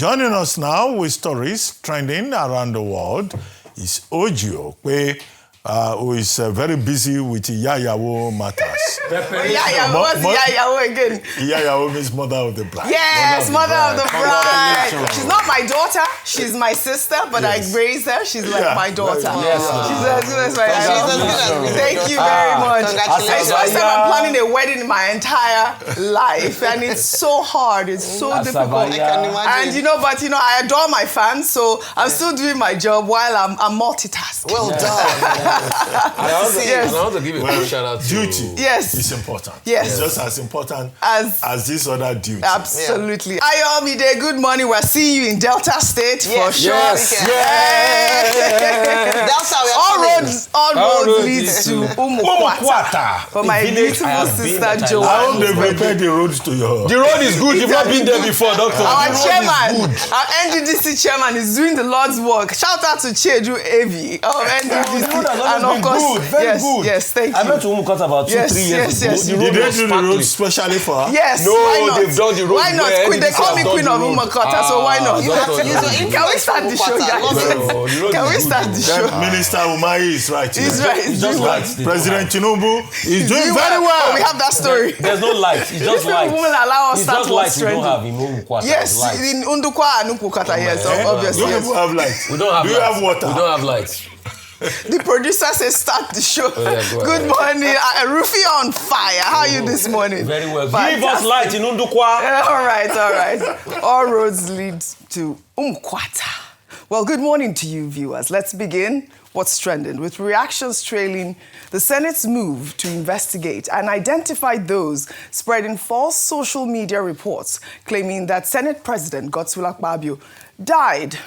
Joining us now with stories trending around the world is OjyOkpe, who is very busy with Yayawo matters. Yayawo, what's Yayawo again? Yayawo means mother of the bride. Yes, mother of the bride. She's not my daughter, she's my sister, but yes. I raised her. She's like my daughter. Yes, she's thank you very much. It's the first time I'm planning a wedding in my entire life, and it's so hard. It's so difficult. I can imagine. And I adore my fans, so I'm still doing my job while I'm multitasking. Well done. I want to give a quick shout out to duty. Yes. It's important. Yes. It's just as important as this other duty. Absolutely. Ayomide, good morning. We're seeing you in Delta State for sure. Yes. Delta, all roads lead to Umukwata. For my beautiful sister Joanne. I hope they prepared the roads to your... The road is good. You've not been there before, doctor. Our chairman, our NDDC chairman is doing the Lord's work. Shout out to Cheju Avi of NDDC. And of course, good, very good. Yes, thank you. I went to Umukwata about 2-3 years ago. Did they do the road specially for her? Yes. No, why not? they've done the road. Why not? They call me Queen of Umukwata, so why not? Can we start the show, guys? Can we start the show? Minister Umahi is right. He's right. He's just right. President Tinubu is doing very well. Oh, we have that story. There's no light. It's just light. Women allow us it's just light. We don't have in Umukwata. Yes, in Undukwa and Umukwata, yes, obviously. Don't have light. We don't have. Do you have water? We don't have light. The producer says start the show. Oh, yeah, good morning. Rufy on fire. How are you this morning? Very well. Fantastic. Give us light in Undukwa. All right. All roads lead to Umukwata. Well, good morning to you, viewers. Let's begin what's trending with reactions trailing the Senate's move to investigate and identify those spreading false social media reports claiming that Senate President Akpabio died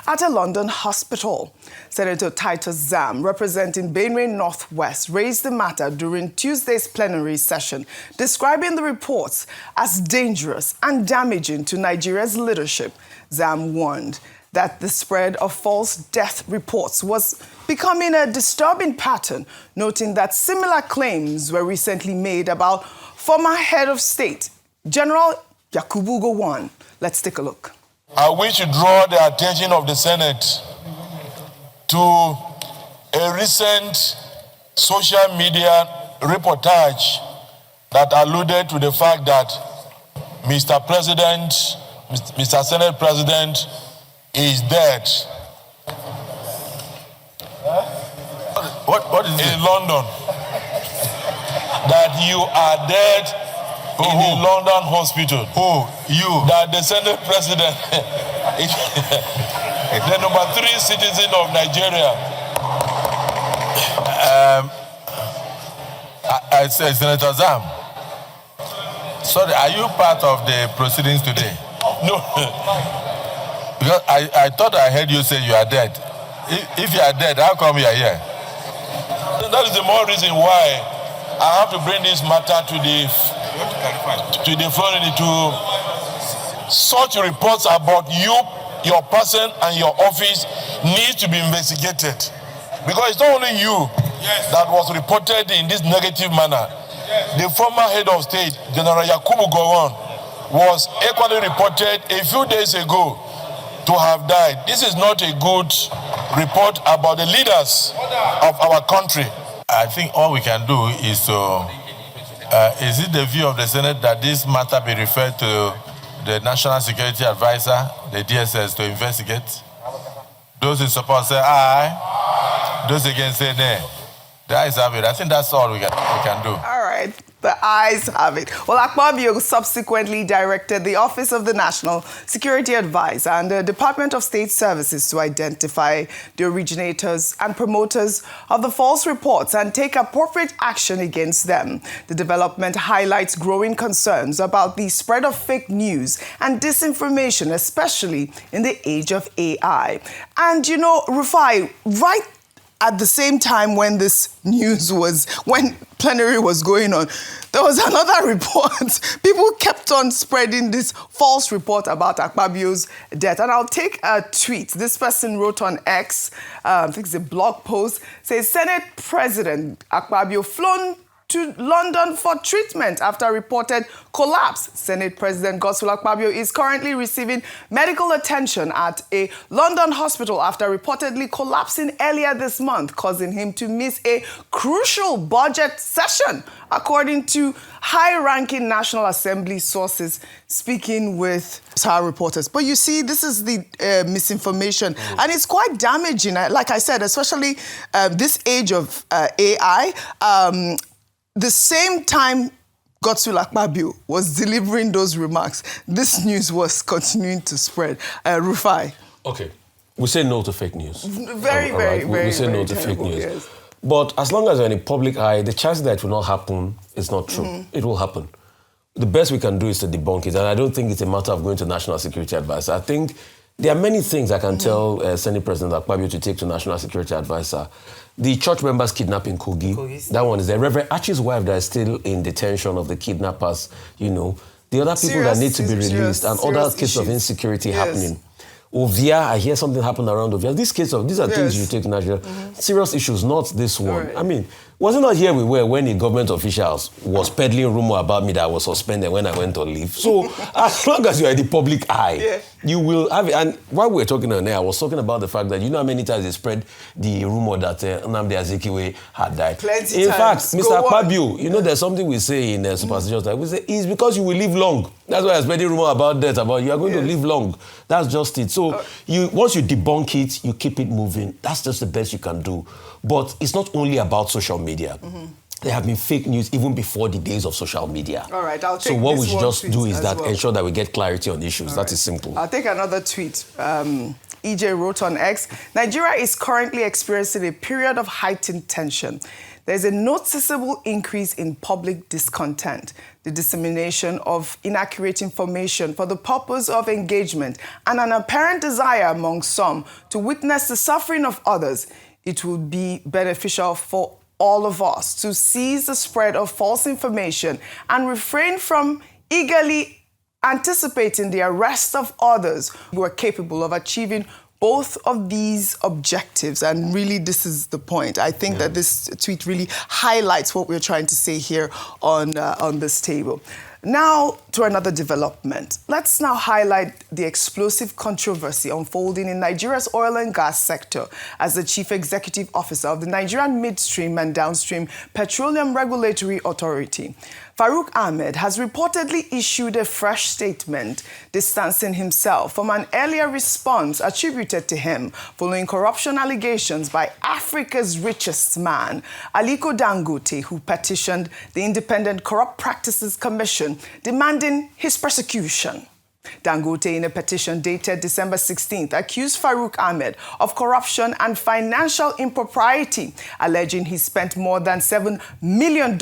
at a London hospital. Senator Titus Zam, representing Benue Northwest, raised the matter during Tuesday's plenary session, describing the reports as dangerous and damaging to Nigeria's leadership. Zam warned that the spread of false death reports was becoming a disturbing pattern, noting that similar claims were recently made about former head of state, General Yakubu Gowon. Let's take a look. I wish to draw the attention of the Senate to a recent social media reportage that alluded to the fact that Mr. Senate President is dead. What is in London? That you are dead in the London hospital. You? That the Senate President is the number 3 citizen of Nigeria. I say, Senator Zam, sorry, are you part of the proceedings today? No. Because I thought I heard you say you are dead. If you are dead, how come you are here? That is the more reason why I have to bring this matter to the floor. Such reports about you, your person, and your office needs to be investigated. Because it's not only you that was reported in this negative manner. The former head of state, General Yakubu Gowon, was equally reported a few days ago to have died. This is not a good report about the leaders of our country. I think all we can do is to, is it the view of the Senate that this matter be referred to the National Security Advisor, the DSS, to investigate? Those in support say aye. Those against say nay. The ayes have it. I think that's all we can do. All right. The ayes have it. Well, Akpabio subsequently directed the Office of the National Security Advisor and the Department of State Services to identify the originators and promoters of the false reports and take appropriate action against them. The development highlights growing concerns about the spread of fake news and disinformation, especially in the age of AI. And, Rufai, right at the same time when this news when plenary was going on, there was another report. People kept on spreading this false report about Akpabio's death. And I'll take a tweet. This person wrote on X, I think it's a blog post, says Senate President Akpabio flown to London for treatment after reported collapse. Senate President Akpabio is currently receiving medical attention at a London hospital after reportedly collapsing earlier this month, causing him to miss a crucial budget session, according to high-ranking National Assembly sources speaking with our reporters. But you see, this is the misinformation, and it's quite damaging. Like I said, especially this age of AI, the same time Akpabio was delivering those remarks, this news was continuing to spread. Rufai. Okay. We say no to fake news. Very, we say no to fake news. Yes. But as long as you're in the public eye, the chance that it will not happen is not true. It will happen. The best we can do is to debunk it, and I don't think it's a matter of going to National Security Advisor. I think there are many things I can tell Senate President Akpabio to take to National Security Advisor. The church members kidnapping Kogi, that one is there. Reverend Archie's wife that is still in detention of the kidnappers, you know. The other people that need to be released and other cases of insecurity happening. Ovia, I hear something happen around Ovia. These are things you take to national. Serious issues, not this one. Right. I mean, was it not here we were when the government officials was peddling rumor about me that I was suspended when I went on leave? So as long as you are in the public eye, you will have it. And while we were talking on air, I was talking about the fact that you know how many times they spread the rumor that Nnamdi Azikiwe had died. Plenty in times. fact, Mr. Akpabio, you know, there's something we say in superstitious time. We say it's because you will live long. That's why I'm spreading rumor about death, about you are going to live long. That's just it. So once you debunk it, you keep it moving. That's just the best you can do. But it's not only about social media. There have been fake news even before the days of social media. All right, I'll take So what this we should one just tweet do is as that well. ensure that we get clarity on issues. That is simple. I'll take another tweet. EJ wrote on X, Nigeria is currently experiencing a period of heightened tension. There's a noticeable increase in public discontent, the dissemination of inaccurate information for the purpose of engagement, and an apparent desire among some to witness the suffering of others. It would be beneficial for all of us to seize the spread of false information and refrain from eagerly anticipating the arrest of others who are capable of achieving both of these objectives. And really, this is the point. I think that this tweet really highlights what we're trying to say here on this table. Now to another development. Let's now highlight the explosive controversy unfolding in Nigeria's oil and gas sector as the Chief Executive Officer of the Nigerian Midstream and Downstream Petroleum Regulatory Authority, Faruouk Ahmed, has reportedly issued a fresh statement distancing himself from an earlier response attributed to him following corruption allegations by Africa's richest man, Adekunle Dangote, who petitioned the Independent Corrupt Practices Commission demanding his prosecution. Dangote, in a petition dated December 16th, accused Faruouk Ahmed of corruption and financial impropriety, alleging he spent more than $7 million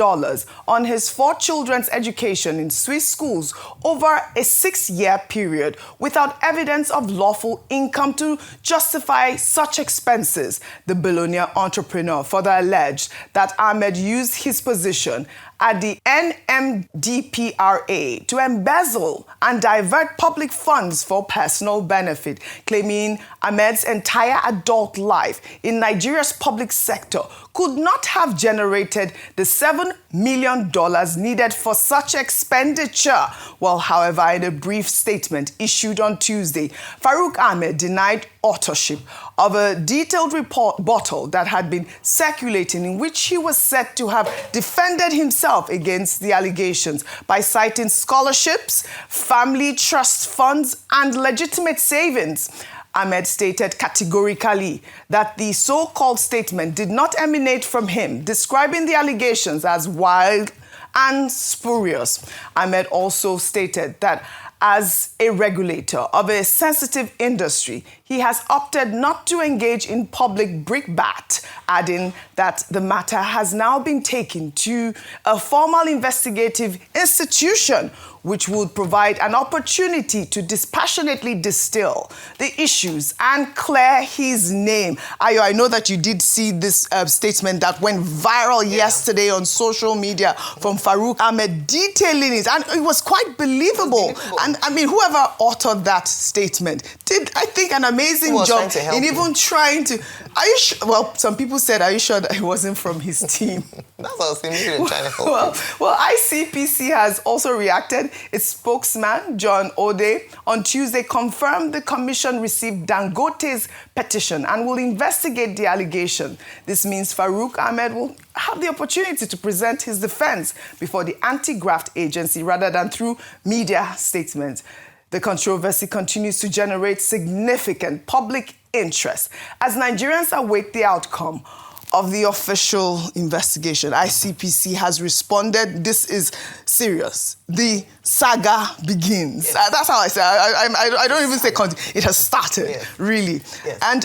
on his 4 children's education in Swiss schools over a 6-year period without evidence of lawful income to justify such expenses. The billionaire entrepreneur further alleged that Ahmed used his position at the NMDPRA to embezzle and divert public funds for personal benefit, claiming Ahmed's entire adult life in Nigeria's public sector could not have generated the $7 million needed for such expenditure. Well, however, in a brief statement issued on Tuesday, Faruouk Ahmed denied authorship of a detailed report bottle that had been circulating in which he was said to have defended himself against the allegations by citing scholarships, family trust funds, and legitimate savings. Ahmed stated categorically that the so-called statement did not emanate from him, describing the allegations as wild and spurious. Ahmed also stated that as a regulator of a sensitive industry, he has opted not to engage in public brickbat, adding that the matter has now been taken to a formal investigative institution which would provide an opportunity to dispassionately distill the issues and clear his name. Ayo, I know that you did see this statement that went viral yesterday on social media from Faruouk Ahmed detailing it, and it was quite believable. And And I mean, whoever authored that statement did, I think, an amazing job in even trying to. Are you sure? Well, some people said, "Are you sure that it wasn't from his team?" That's what I was thinking. Trying to help. Well, ICPC has also reacted. Its spokesman, John Ode, on Tuesday confirmed the commission received Dangote's petition and will investigate the allegation. This means Faruouk Ahmed will have the opportunity to present his defense before the anti-graft agency rather than through media statements. The controversy continues to generate significant public interest as Nigerians await the outcome of the official investigation. ICPC has responded. This is serious. The saga begins. Yes. That's how I say. I don't even say it has started, really. Yes. And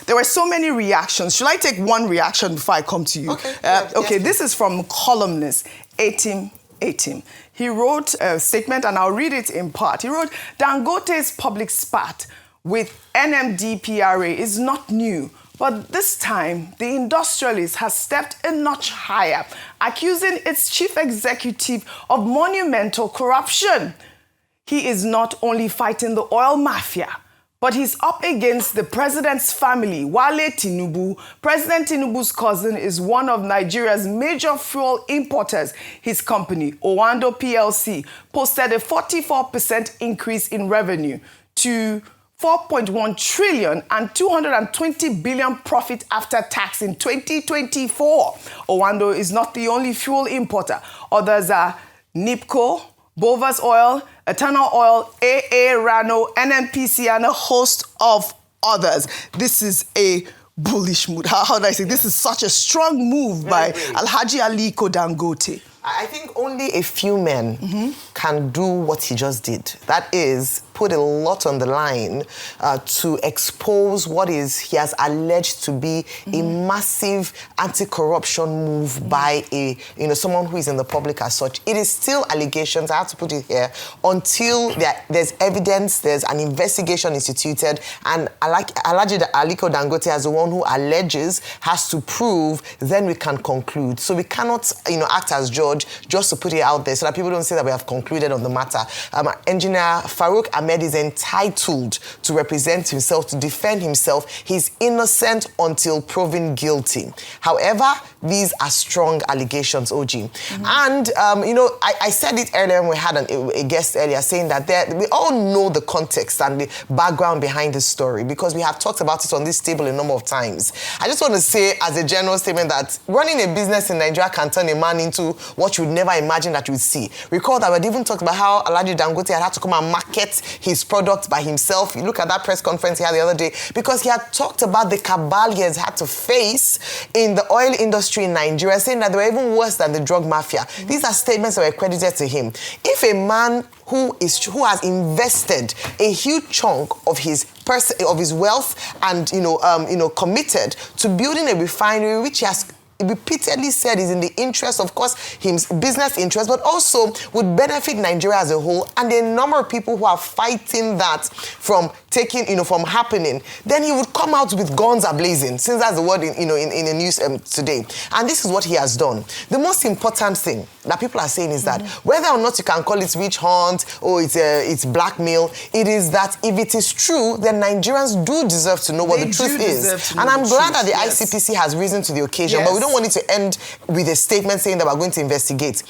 there were so many reactions. Should I take one reaction before I come to you? Okay. Okay. This is from columnist Atim. He wrote a statement, and I'll read it in part. He wrote, "Dangote's public spat with NMDPRA is not new. But this time, the industrialist has stepped a notch higher, accusing its chief executive of monumental corruption. He is not only fighting the oil mafia, but he's up against the president's family, Wale Tinubu. President Tinubu's cousin is one of Nigeria's major fuel importers. His company, Owando PLC, posted a 44% increase in revenue to 4.1 trillion and 220 billion profit after tax in 2024. Owando is not the only fuel importer. Others are NIPCO, Bovas Oil, Eternal Oil, AA Rano, NNPC, and a host of others. This is a bullish mood. How do I say? This is such a strong move by Alhaji Aliko Dangote. I think only a few men can do what he just did. That is, put a lot on the line to expose what he has alleged to be a massive anti-corruption move by someone who is in the public as such. It is still allegations, I have to put it here, until there's evidence, there's an investigation instituted, and Alhaji Aliko Dangote, as the one who alleges, has to prove, then we can conclude. So we cannot, act as judge just to put it out there so that people don't say that we have concluded on the matter. Engineer Faruouk Ahmed is entitled to represent himself, to defend himself. He's innocent until proven guilty. However, these are strong allegations, OG. And, I said it earlier when we had a guest earlier saying that we all know the context and the background behind this story because we have talked about it on this table a number of times. I just want to say as a general statement that running a business in Nigeria can turn a man into what you would never imagine that you would see. Recall that we had even talked about how Alhaji Dangote had to come and market his products by himself. You look at that press conference he had the other day because he had talked about the cabal he has had to face in the oil industry in Nigeria, saying that they were even worse than the drug mafia. These are statements that were credited to him. If a man who has invested a huge chunk of his wealth and committed to building a refinery which he has repeatedly said is in the interest, of course, his business interest, but also would benefit Nigeria as a whole, and a number of people who are fighting that from happening, then he would come out with guns a-blazing, since that's the word in the news today. And this is what he has done. The most important thing that people are saying is that whether or not you can call it witch hunt or it's blackmail, it is that if it is true, then Nigerians do deserve to know what the truth is. And I'm glad that the ICPC has risen to the occasion, but we don't want it to end with a statement saying that we're going to investigate.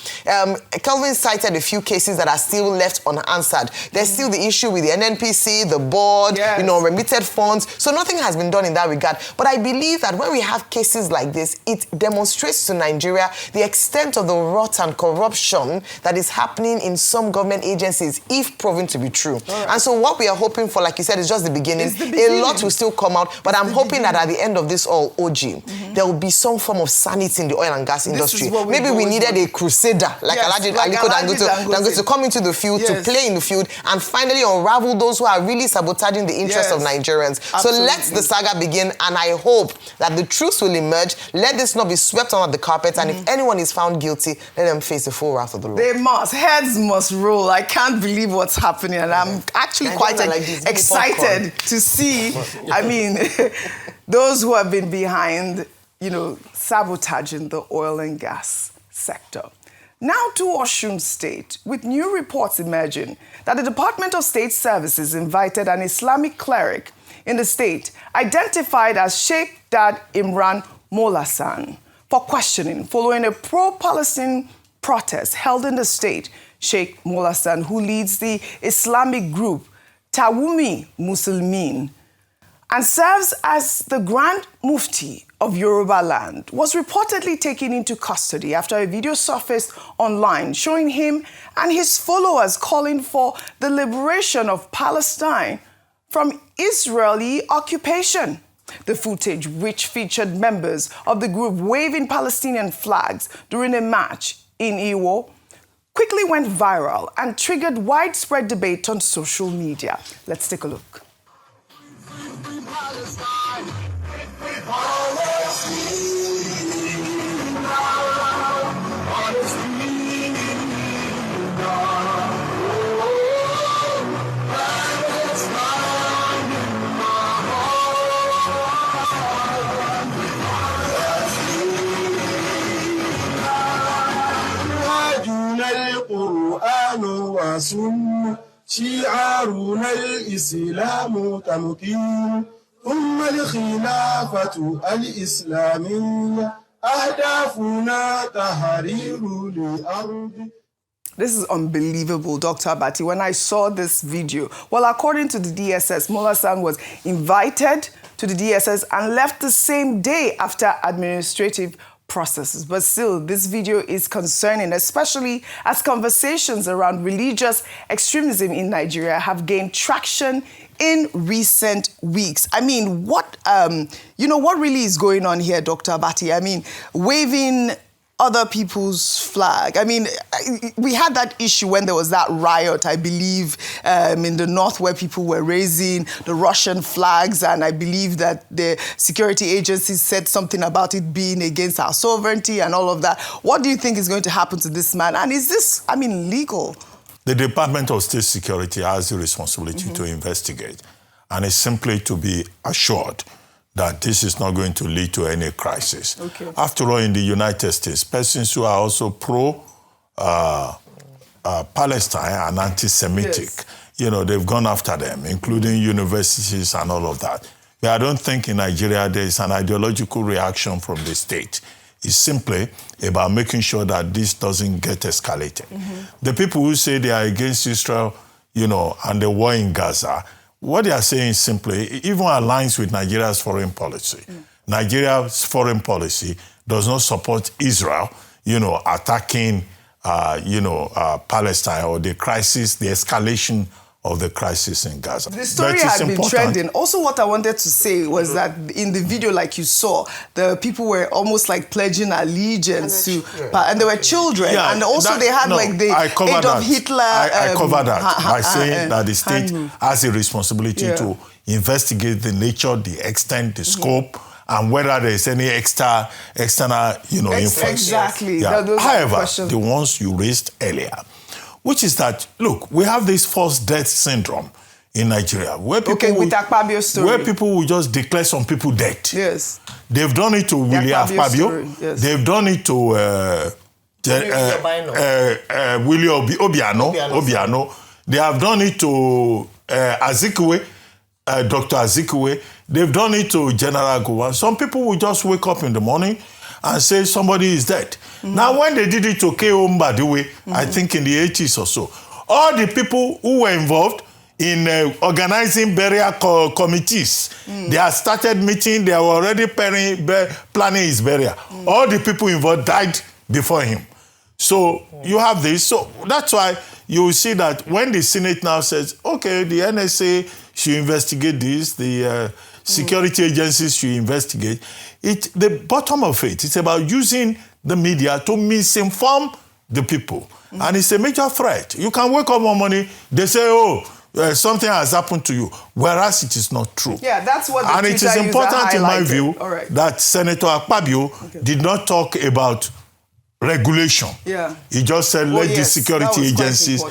Kelvin cited a few cases that are still left unanswered. There's still the issue with the NNPC, the board, remitted funds. So nothing has been done in that regard. But I believe that when we have cases like this, it demonstrates to Nigeria the extent of the rot and corruption that is happening in some government agencies, if proven to be true. Right. And so what we are hoping for, like you said, is just the beginning. A lot will still come out, but I'm hoping that at the end of this all, OG, there will be some form of sanity in the oil and gas industry. Maybe we needed a crusader, like Alhaji Aliko Dangote, to come into the field, to play in the field, and finally unravel those who are really sabotaging the interests of Nigerians. Absolutely. So let the saga begin, and I hope that the truth will emerge. Let this not be swept under the carpet, and if anyone is found guilty, let them face the full wrath of the law. They must. Heads must roll. I can't believe what's happening, and I'm actually quite excited to see, those who have been behind, sabotaging the oil and gas sector. Now to Osun State, with new reports emerging that the Department of State Services invited an Islamic cleric in the state, identified as Sheikh Dad Imran Molasan, for questioning following a pro-Palestine protest held in the state. Sheikh Molasan, who leads the Islamic group Tawumi Muslimin and serves as the Grand Mufti of Yoruba land, was reportedly taken into custody after a video surfaced online showing him and his followers calling for the liberation of Palestine from Israeli occupation. The footage, which featured members of the group waving Palestinian flags during a march in Iwo, quickly went viral and triggered widespread debate on social media. Let's take a look. القرآن وسنة شعارنا الإسلام تمكين ثم الخلافة الإسلامية أهدافنا تحرير الأرض. This is unbelievable, Dr. Abati. When I saw this video, well, according to the DSS, Molasan was invited to the DSS and left the same day after administrative processes. But still, this video is concerning, especially as conversations around religious extremism in Nigeria have gained traction in recent weeks. I mean, what really is going on here, Dr. Abati? I mean, waving other people's flag. I mean, we had that issue when there was that riot, I believe, in the north where people were raising the Russian flags, and I believe that the security agencies said something about it being against our sovereignty and all of that. What do you think is going to happen to this man? And is this, legal? The Department of State Security has the responsibility to investigate, and it's simply to be assured that this is not going to lead to any crisis. Okay. After all, in the United States, persons who are also pro-Palestine and anti-Semitic, yes, they've gone after them, including universities and all of that. But I don't think in Nigeria there is an ideological reaction from the state. It's simply about making sure that this doesn't get escalated. The people who say they are against Israel, and the war in Gaza, what they are saying simply even aligns with Nigeria's foreign policy. Nigeria's foreign policy does not support Israel, attacking, Palestine or the crisis, the escalation of the crisis in Gaza. The story had been trending. Also, what I wanted to say was that in the video, like you saw, the people were almost like pledging allegiance to, and there were children, and also they had the Adolf Hitler. I cover that by saying that the state has a responsibility to investigate the nature, the extent, the scope, and whether there is any external, influence. Exactly. Yeah. Those However, the ones you raised earlier, which is that, look, we have this false death syndrome in Nigeria, where people with Akpabio's story, where people will just declare some people dead. Yes. They've done it to Willie Akpabio. Yes. They've done it to Willie Obiano. They have done it to Adekunle, Dr. Adekunle. They've done it to General Gowon. Some people will just wake up in the morning and say somebody is dead. Now, when they did it to K.O. Mbadiwe, I think in the 80s or so, all the people who were involved in organizing burial committees, they had started meeting, they were already planning his burial. All the people involved died before him. So you have this. So that's why you will see that when the Senate now says, okay, the NSA should investigate this, the security agencies should investigate, the bottom of it, it's about using the media to misinform the people. And it's a major threat. You can wake up one morning, they say, something has happened to you, whereas it is not true. Yeah, that's what the And it is important, in my view, right, that Senator Akpabio did not talk about regulation. Yeah. He just said, let the security agencies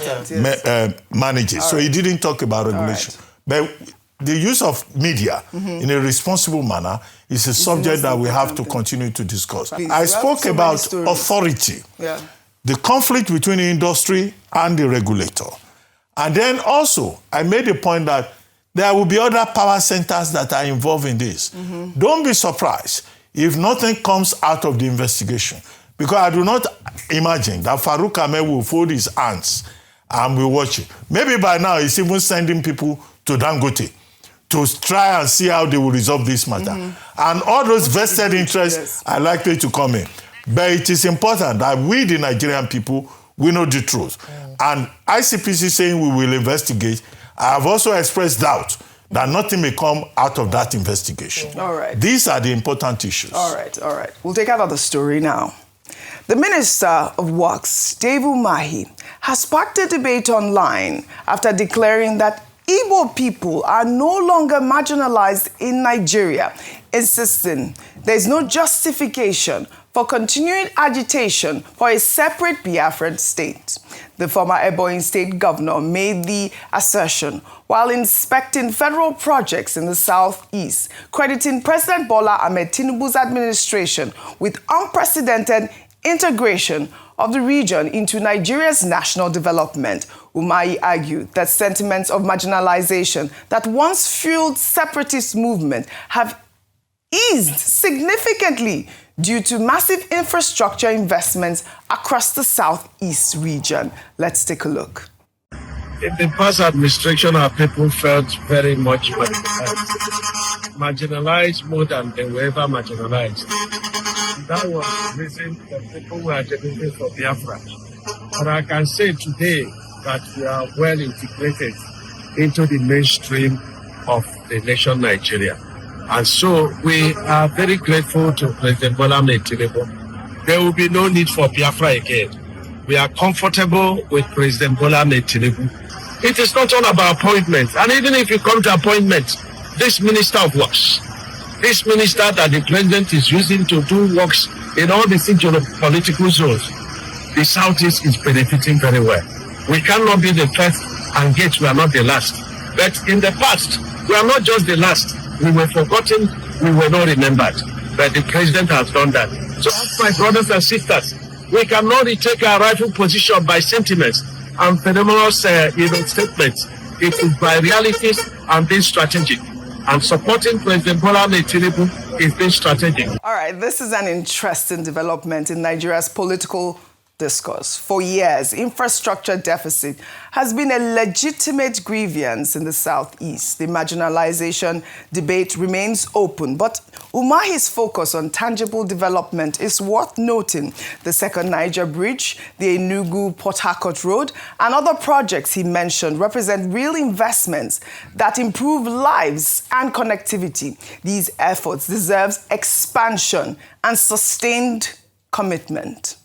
manage it. So he didn't talk about regulation. But the use of media in a responsible manner is a subject that we have to continue to discuss. Please, I spoke about authority. Yeah. the conflict between the industry and the regulator. And then also, I made a point that there will be other power centers that are involved in this. Don't be surprised if nothing comes out of the investigation. Because I do not imagine that Faruouk Ahmed will fold his hands and will watch it. Maybe by now he's even sending people to Dangote to try and see how they will resolve this matter. And all those vested interests are likely to come in. But it is important that we, the Nigerian people, we know the truth. And ICPC saying we will investigate, I have also expressed doubt that nothing may come out of that investigation. All right. These are the important issues. All right. We'll take another story now. The Minister of Works, War+Umahi, has sparked a debate online after declaring that Igbo people are no longer marginalized in Nigeria, insisting there is no justification for continuing agitation for a separate Biafran state. The former Ebonyi State governor made the assertion while inspecting federal projects in the southeast, crediting President Bola Ahmed Tinubu's administration with unprecedented integration of the region into Nigeria's national development. Umahi argued that sentiments of marginalization that once fueled separatist movement have eased significantly due to massive infrastructure investments across the southeast region. Let's take a look. In the past administration, our people felt very much marginalized more than they were ever marginalized. That was the reason that people were agitating for Biafra. But I can say today that we are well integrated into the mainstream of the nation Nigeria. And so we are very grateful to President Bola Ahmed Tinubu. There will be no need for Biafra again. We are comfortable with President Bola Ahmed Tinubu. It is not all about appointments. And even if you come to appointments, this Minister of Works, this minister that the president is using to do works in all the political zones, the Southeast is benefiting very well. We cannot be the first, and yet we are not the last. But in the past, we are not just the last. We were forgotten, we were not remembered. But the president has done that. So, my brothers and sisters, we cannot retake our rightful position by sentiments and phenomenal statements. It is by realities and being strategic. And supporting President Bola Ahmed Tinubu is being strategic. All right, this is an interesting development in Nigeria's political discourse. For years, infrastructure deficit has been a legitimate grievance in the southeast. The marginalization debate remains open, but Umahi's focus on tangible development is worth noting. The second Niger Bridge, the Enugu-Port Harcourt Road, and other projects he mentioned represent real investments that improve lives and connectivity. These efforts deserve expansion and sustained commitment.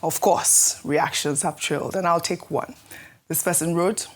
Of course, reactions have trailed, and I'll take one. This person wrote,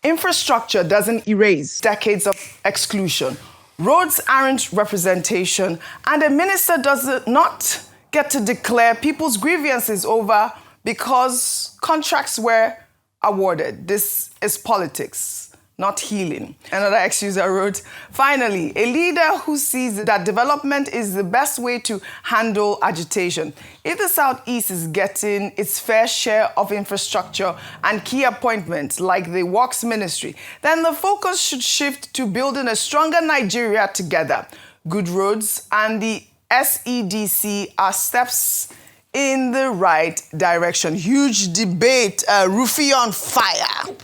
infrastructure doesn't erase decades of exclusion. Roads aren't representation, and a minister does not get to declare people's grievances over because contracts were awarded. This is politics, not healing. Another ex-user wrote, finally, a leader who sees that development is the best way to handle agitation. If the Southeast is getting its fair share of infrastructure and key appointments like the Works Ministry, then the focus should shift to building a stronger Nigeria together. Good roads and the SEDC are steps in the right direction. Huge debate, Rufy on fire.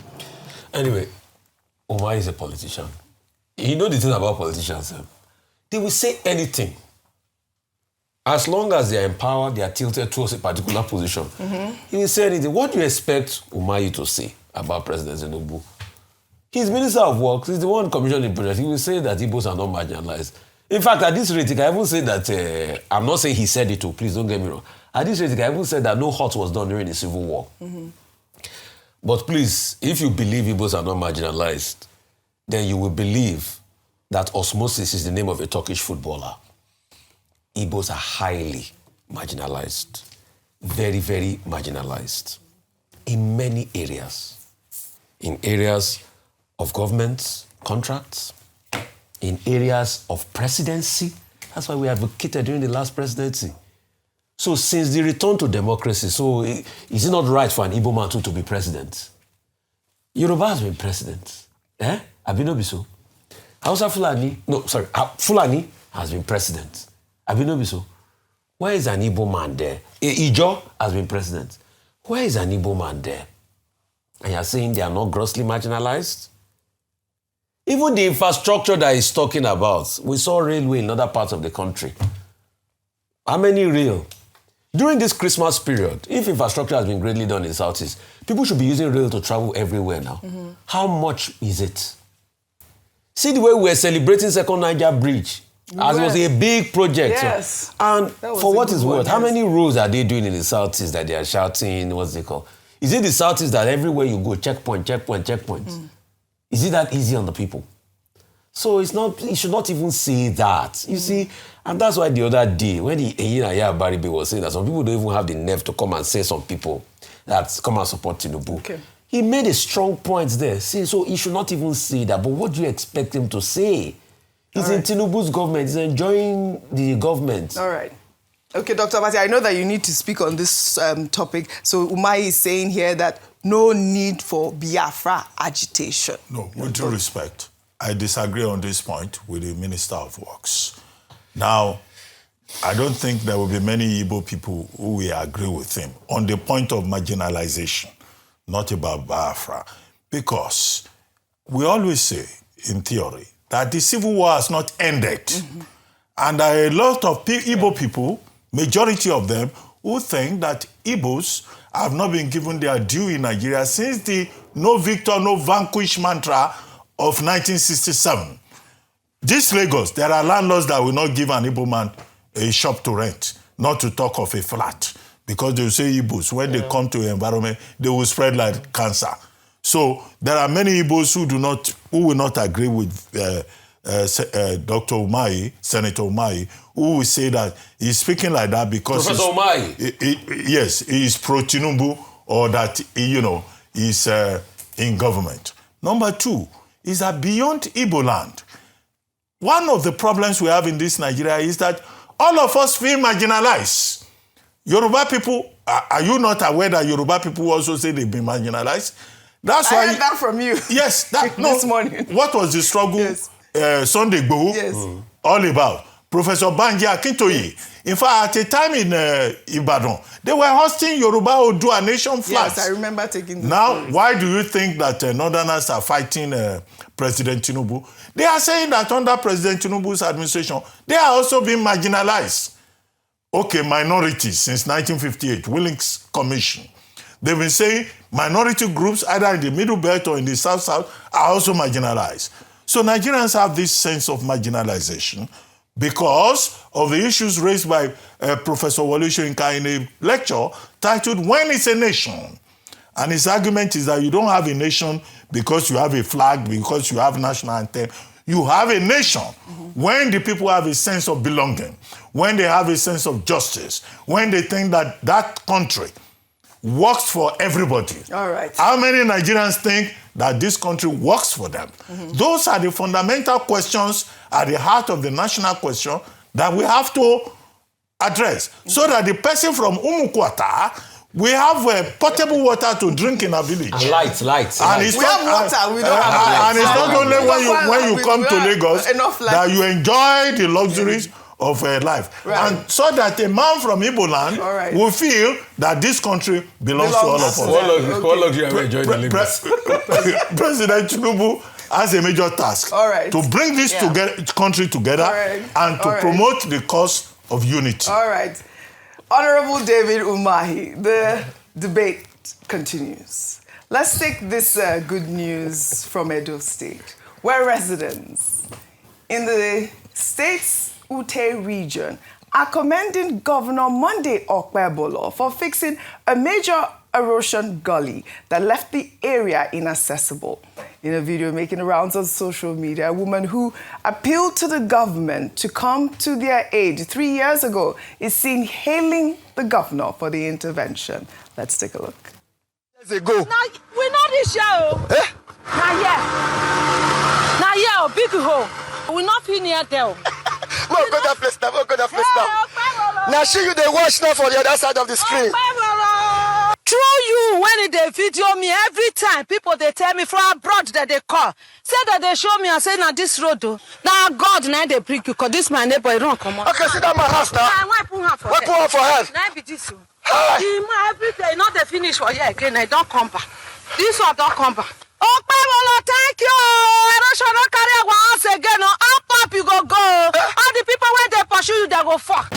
Anyway, Umahi is a politician. You know the thing about politicians. They will say anything. As long as they are empowered, they are tilted towards a particular position. He will say anything. What do you expect Umahi to say about President Tinubu? He's Minister of Works. He's the one commissioning the project. He will say that Igbos are not marginalized. In fact, at this rate, I even say that, I'm not saying he said it too, please don't get me wrong. At this rate, I even said that no Hoax was done during the Civil War. But please, if you believe Igbos are not marginalized, then you will believe that osmosis is the name of a Turkish footballer. Igbos are highly marginalized. Very, very marginalized. In many areas. In areas of government contracts, in areas of presidency. That's why we advocated during the last presidency. So since the return to democracy, so is it not right for an Igbo man to be president? Yoruba has been president. Abino Biso. Hausa Fulani, Fulani has been president. Abino Biso. Where is an Igbo man there? Ijo has been president. Where is an Igbo man there? And you're saying they are not grossly marginalized? Even the infrastructure that he's talking about, we saw railway in other parts of the country. How many rail? During this Christmas period, if infrastructure has been greatly done in the Southeast, people should be using rail to travel everywhere now. Mm-hmm. How much is it? See the way we're celebrating Second Niger Bridge. As it was a big project. Yes. And for what is worth, how many roads are they doing in the Southeast that they are shouting, what's it called? Is it the Southeast that everywhere you go, checkpoint? Is it that easy on the people? So it's not, you should not even say that. You see, and that's why the other day, when Eyina Baribe was saying that some people don't even have the nerve to come and say some people that come and support Tinubu. Okay. He made a strong point there. See, so he should not even say that. But what do you expect him to say? He's in Tinubu's government. He's enjoying the government. All right. Okay, Dr. Abati, I know that you need to speak on this topic. So Umahi is saying here that no need for Biafra agitation. No, with due respect, I disagree on this point with the Minister of Works. Now, I don't think there will be many Igbo people who will agree with him on the point of marginalization, not about Biafra, because we always say, in theory, that the civil war has not ended. Mm-hmm. And there are a lot of Igbo people, majority of them, who think that Igbos have not been given their due in Nigeria since the no victor, no vanquish mantra of 1967. This Lagos, there are landlords that will not give an Igbo man a shop to rent, not to talk of a flat, because they will say Igbos, when they come to the environment, they will spread like cancer. So there are many Igbos who will not agree with Dr. Umahi, Senator Umahi, who will say that he's speaking like that because Professor Umahi. Yes, he is pro-Tinubu, or that he's in government. Number two is that beyond Igbo land, one of the problems we have in this Nigeria is that all of us feel marginalized. Yoruba people, are you not aware that Yoruba people also say they've been marginalized? That's why I heard that from you. Yes, this morning. What was the struggle Sunday Igboho all about? Professor Banji Akintoye. In fact, at a time in Ibadan, they were hosting Yoruba Odua nation flags. Yes, I remember taking this. Now, why do you think that Northerners are fighting President Tinubu? They are saying that under President Tinubu's administration, they are also being marginalized. Okay, minorities since 1958, Willings Commission. They've been saying minority groups, either in the Middle Belt or in the South-South, are also marginalized. So Nigerians have this sense of marginalization because of the issues raised by Professor Wole Soyinka in a lecture titled, When is a Nation? And his argument is that you don't have a nation because you have a flag, because you have national anthem. You have a nation when the people have a sense of belonging, when they have a sense of justice, when they think that that country works for everybody. All right. How many Nigerians think that this country works for them? Those are the fundamental questions at the heart of the national question that we have to address, so that the person from Umukwata we have portable water to drink in our village. And lights. And it's we have water, we don't have lights. And it's not only when you come to Lagos that you enjoy the luxuries of life. Right. And so that a man from Igbo land will feel that this country belongs to all of us. What luxury are we enjoying in Lagos? President Tinubu has a major task to bring this country together and to promote the cause of unity. All right. Honorable David Umahi, the debate continues. Let's take this good news from Edo State, where residents in the state's Ute region are commending Governor Monday Akpabio for fixing a major erosion gully that left the area inaccessible. In a video making the rounds on social media, a woman who appealed to the government to come to their aid 3 years ago is seen hailing the governor for the intervention. Let's take a look. Years ago. Now, we not this year. Eh? Now, big hole. We not feel near there. Go that place now. Now she you they watch now for the other side of the screen. Through you, when they video me every time, people they tell me from abroad that they call. Say that they show me and say now this road now God now they bring you because this my neighbor you don't come on. Okay, sit down my house now. Why put her for What put her for head? Now be this one. Every day not the finish for you again. I don't come back. This one don't come back. Akpabio, thank you. Erosion not carry once again. Up you go. All the people when they pursue you, they go fuck.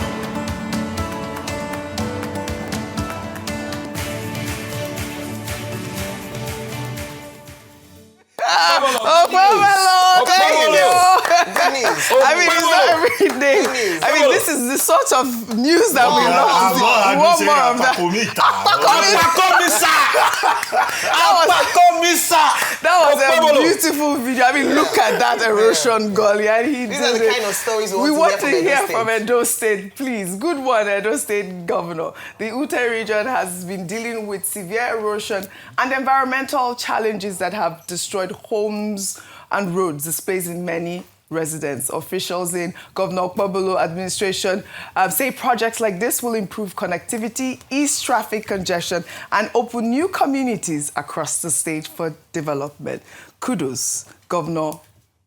Akpabio, thank you. I mean, it's not every day. I mean, this is the sort of news that we love to see. We want more of that. That was a beautiful video. I mean, look at that erosion gully. And These are the kind of stories we want to hear from from Edo State, please. Good one, Edo State Governor. The Ute region has been dealing with severe erosion and environmental challenges that have destroyed homes and roads, displacing many residents. Officials in Governor Akpabio administration say projects like this will improve connectivity, ease traffic congestion, and open new communities across the state for development. Kudos, Governor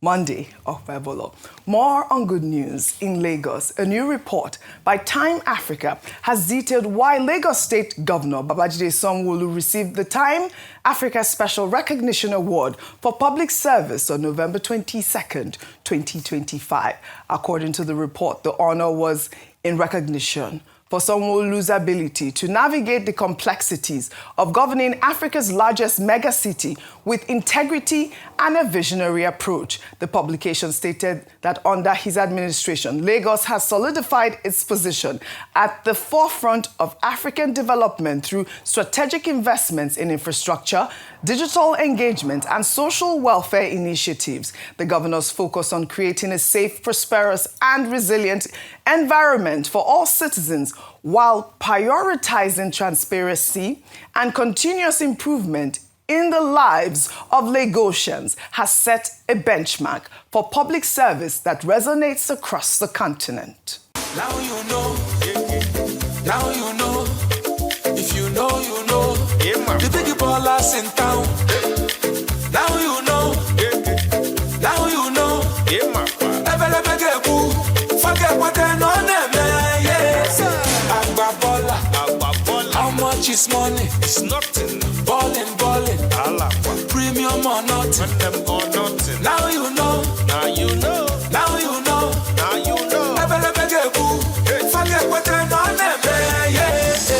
Monday Akpabio. More on good news in Lagos. A new report by Time Africa has detailed why Lagos State Governor Babajide Sanwo-Olu received the Time Africa Special Recognition Award for Public Service on November 22nd, 2025. According to the report, the honor was in recognition for Sanwo-Olu's ability to navigate the complexities of governing Africa's largest megacity with integrity and a visionary approach. The publication stated that under his administration, Lagos has solidified its position at the forefront of African development through strategic investments in infrastructure, digital engagement, and social welfare initiatives. The governor's focus on creating a safe, prosperous, and resilient environment for all citizens while prioritizing transparency and continuous improvement in the lives of Lagosians has set a benchmark for public service that resonates across the continent. Now you know, now you know, if you know, you know, the big ballers in town. Now you know, now you know, forget what they know, yes. How much is money? It's nothing. Ballin', premium or nothing. Now you know, now you know, now you know, now you know. Forget what they know, yes.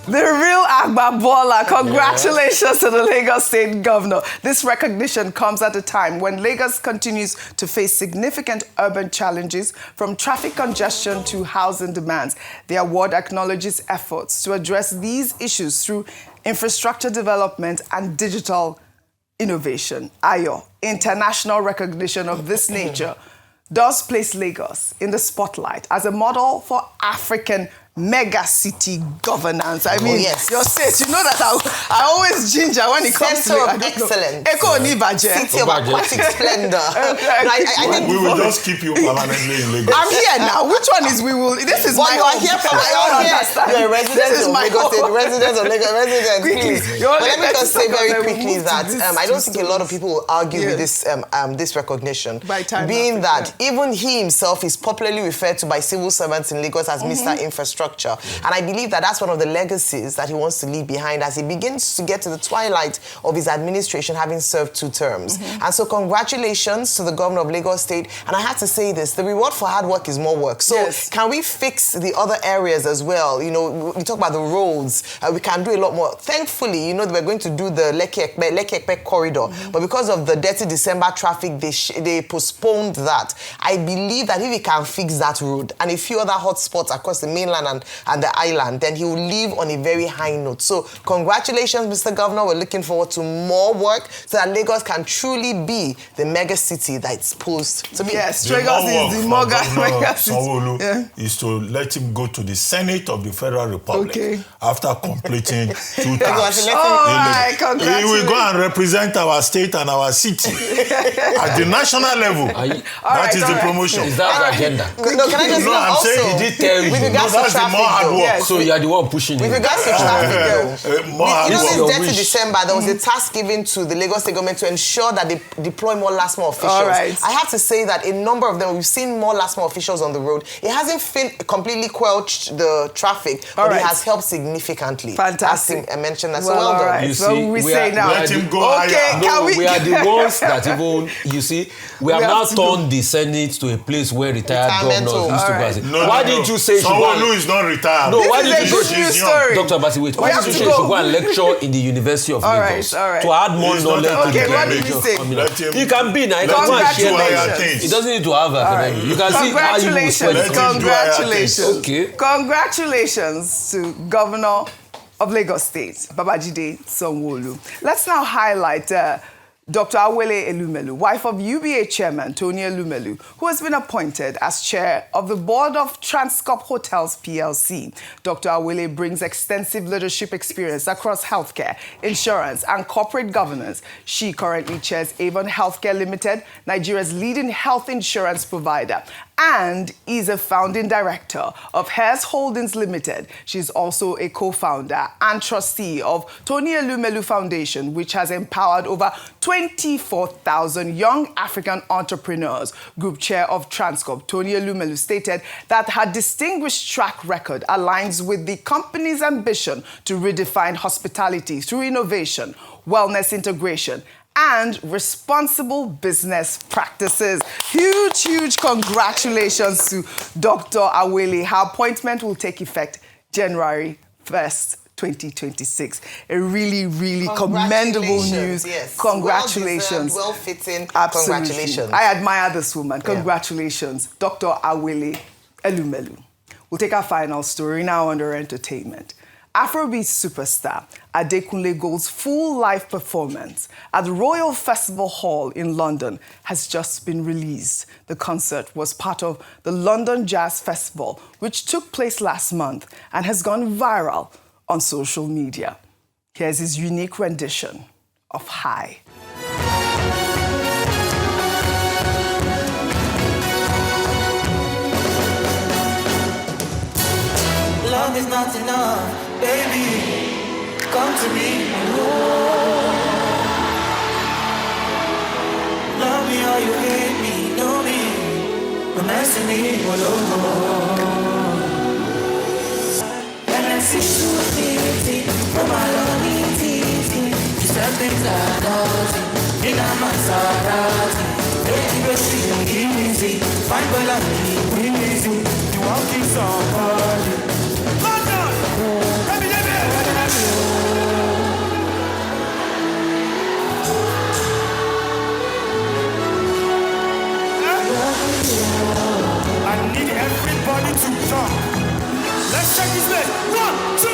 The real Akpabio, congratulations to the Lagos State Governor. This recognition comes at a time when Lagos continues to face significant urban challenges from traffic congestion to housing demands. The award acknowledges efforts to address these issues through infrastructure development and digital innovation. Ayo, international recognition of this nature does place Lagos in the spotlight as a model for African mega city governance. I mean, your state, you know that I always ginger when it comes to excellence. City of aquatic splendor. We will just keep you permanently in Lagos. I'm here now. Which one is we will? This is my home. You're a resident of Lagos, resident of Lagos, resident. Please. But let me just say very quickly that I don't think a lot of people will argue with this this recognition. Being that even he himself is popularly referred to by civil servants in Lagos as Mr. Infrastructure. And I believe that that's one of the legacies that he wants to leave behind as he begins to get to the twilight of his administration, having served 2 terms. And so congratulations to the governor of Lagos State. And I have to say this, the reward for hard work is more work. So can we fix the other areas as well? You know, we talk about the roads. We can do a lot more. Thankfully, you know, we're going to do the Lekki-Ekpe corridor. But because of the dirty December traffic, they postponed that. I believe that if we can fix that road and a few other hotspots across the mainland and the island, then he will leave on a very high note. So congratulations, Mr. Governor. We're looking forward to more work so that Lagos can truly be the mega city that it's supposed to be. Yes, Lagos is the mega city. Is to let him go to the Senate of the Federal Republic after completing 2 terms. He will go and represent our state and our city at the national level. That is the promotion. Is that the agenda? No, can I just say I'm also, saying he did tell you. with regards to That's the more hard traffic, work. So you are the one pushing with it. regards to traffic, more hard this work. dirty December, there was a task given to the Lagos State government to ensure that they deploy more last mile officials. I have to say that a number of them, we've seen more last mile officials on the road. It hasn't completely quelched the traffic, but it has helped significantly. Fantastic. As I mentioned that. So well done. You see, we are the ones that even, you see, we have now turned the Senate to a place where retired governors used to go and say, why didn't you say someone who is not retired? No, why didn't you say Dr. Basi, wait, why didn't you say you should go and lecture in the University of Lagos to add more knowledge to the graduation? He can be now, he can go and share knowledge. He doesn't need to have academic. You can see how you will spread it. Congratulations. Congratulations to Governor of Lagos State, Babajide Sanwo-Olu. Let's now highlight Dr. Awele Elumelu, wife of UBA chairman Tony Elumelu, who has been appointed as chair of the board of Transcorp Hotels PLC. Dr. Awele brings extensive leadership experience across healthcare, insurance, and corporate governance. She currently chairs Avon Healthcare Limited, Nigeria's leading health insurance provider, and is a founding director of Hairs Holdings Limited. She's also a co-founder and trustee of Tony Elumelu Foundation, which has empowered over 24,000 young African entrepreneurs. Group chair of Transcorp, Tony Elumelu, stated that her distinguished track record aligns with the company's ambition to redefine hospitality through innovation, wellness integration, and responsible business practices. Huge congratulations to Dr. Awele. Her appointment will take effect January 1st, 2026. A really commendable news. Yes. Congratulations. Well-fitting. Absolutely. Congratulations. I admire this woman. Congratulations, Dr. Awele Elumelu. We'll take our final story now under entertainment. Afrobeat superstar Adekunle Gold's full live performance at the Royal Festival Hall in London has just been released. The concert was part of the London Jazz Festival, which took place last month and has gone viral on social media. Here's his unique rendition of High. Love is not enough, baby. Come to me. Love me or you hate me, know me. Romance me, and I see stupidity from my lonely teeth. You said things like naughty, in a Maserati. Baby, easy. Fine, but I need easy. You won't keep somebody. I need everybody to jump. Let's check this list. 1, 2.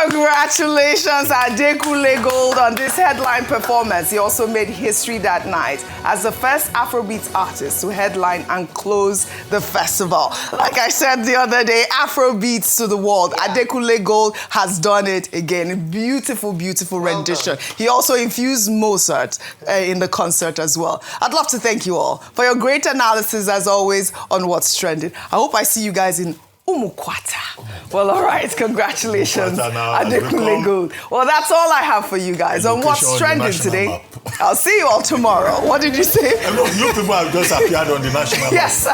Congratulations, Adekunle Gold, on this headline performance. He also made history that night as the first Afrobeat artist to headline and close the festival. Like I said the other day, Afrobeats to the world. Adekunle Gold has done it again. Beautiful rendition. He also infused Mozart in the concert as well. I'd love to thank you all for your great analysis, as always, on what's trending. I hope I see you guys in Umukwata. Well, all right. Congratulations, Adekunle Gold. Well, that's all I have for you guys on What's Trending today. I'll see you all tomorrow. What did you say? No, you people have just appeared on the national map. Yes.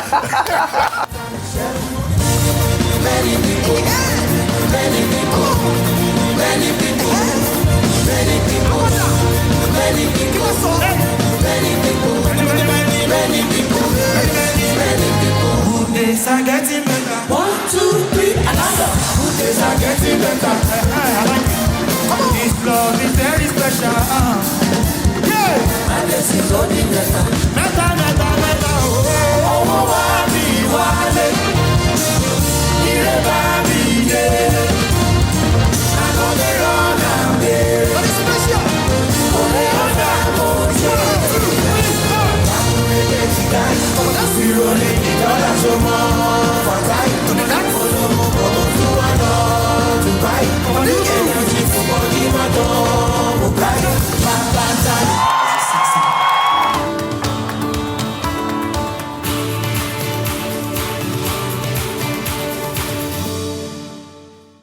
Days are getting better. 1, 2, 3, another. Good days are getting better. I like it. This love is very special. rolling the dollars, oh more.